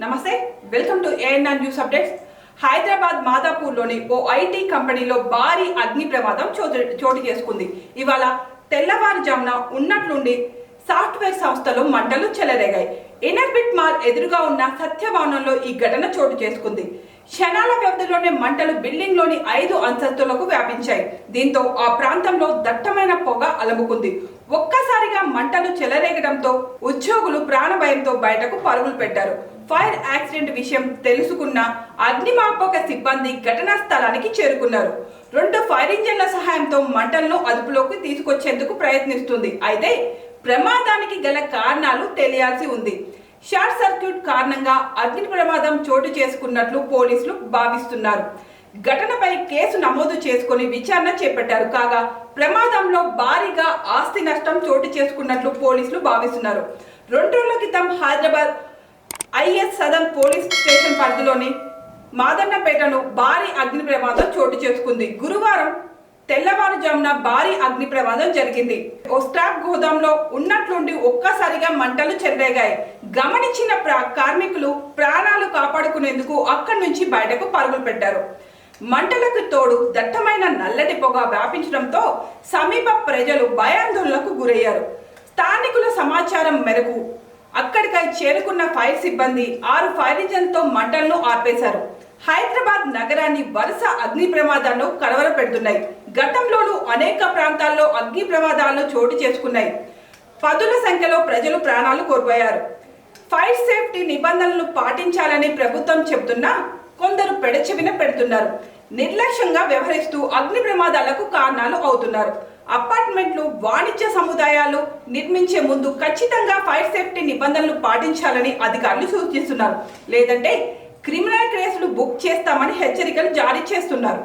నమస్తే, welcome to ANR news updates. Hyderabad మాదాపూర్లోని ఓ ఐటీ కంపెనీలో భారీ అగ్ని ప్రమాదం చోటు చేసుకుంది. ఇవాళ తెల్లవారుజామున ఉన్నట్లుండి సాఫ్ట్వేర్ సంస్థలో మంటలు చెలరేగాయి. ఇన్నర్బిట్ మాల్ ఎదురుగా ఉన్న సత్యభవనంలో ఈ ఘటన చోటు చేసుకుంది. క్షణాల వ్యవధిలోనే మంటలు బిల్డింగ్ లోని 5 అంతస్తులకు వ్యాపించాయి. దీంతో ఆ ప్రాంతంలో దట్టమైన పొగ అలముకుంది. ఒక్కసారిగా మంటలు చెలరేగడంతో ఉద్యోగులు ప్రాణభయంతో బయటకు పరుగులు పెట్టారు. ఫైర్ యాక్సిడెంట్ విషయం తెలుసుకున్న అగ్నిమాపక సిబ్బంది ఘటనా స్థలానికి చేరుకున్నారు. 2 ఫైర్ ఇంజన్ల సహాయంతో మంటలను అదుపులోకి తీసుకొచ్చేందుకు ప్రయత్నిస్తుంది. అయితే ప్రమాదానికి గల కారణాలు తెలియాల్సి ఉంది. షార్ట్ సర్క్యూట్ కారణంగా అగ్ని ప్రమాదం చోటు చేసుకున్నట్లు పోలీసులు భావిస్తున్నారు. ఘటనపై కేసు నమోదు చేసుకుని విచారణ చేపట్టారు. కాగా ప్రమాదంలో భారీగా ఆస్తి నష్టం చోటు చేసుకున్నట్లు పోలీసులు భావిస్తున్నారు. 2 రోజుల క్రితం Hyderabad is Sadan police station పరిధిలోని మాదన్నపేటను భారీ అగ్ని ప్రమాదం చోటు చేసుకుంది. గురువారం తెల్లవారుజామున భారీ అగ్ని ప్రమాదం జరిగింది. ఓ స్టాప్ గోదాంలో ఉన్నట్లుండి ఒక్కసారిగా మంటలు చెలరేగాయి. గమనించిన కార్మికులు ప్రాణాలు కాపాడుకునేందుకు అక్కడి నుంచి బయటకు పరుగులు పెట్టారు. మంటలకు తోడు దట్టమైన నల్లటి పొగ వ్యాపించడంతో సమీప ప్రజలు భయాందోళనకు గురయ్యారు. స్థానికుల సమాచారం మేరకు అక్కడికి చేరుకున్న ఫైర్ సిబ్బంది 6 ఫైర్ ఇంజన్తో మంటలను ఆర్పేశారు. హైదరాబాద్ నగరాన్ని వరుస అగ్ని ప్రమాదాలు కలవరపెడుతున్నాయి. గతంలోనూ అనేక ప్రాంతాల్లో అగ్ని ప్రమాదాలు చోటు చేసుకున్నాయి. పదుల సంఖ్యలో ప్రజలు ప్రాణాలు కోల్పోయారు. ఫైర్ సేఫ్టీ నిబంధనలు పాటించాలని ప్రభుత్వం చెబుతున్నా కొందరు పెడచెవిన పెడుతున్నారు. నిర్లక్ష్యంగా వ్యవహరిస్తూ అగ్ని ప్రమాదాలకు కారణాలు అవుతున్నారు. అపార్ట్మెంట్లు, వాణిజ్య సముదాయాలు నిర్మించే ముందు ఖచ్చితంగా ఫైర్ సేఫ్టీ నిబంధనలు పాటించాలని అధికారులు సూచిస్తున్నారు. లేదంటే క్రిమినల్ కేసులు బుక్ చేస్తామని హెచ్చరికలు జారీ చేస్తున్నారు.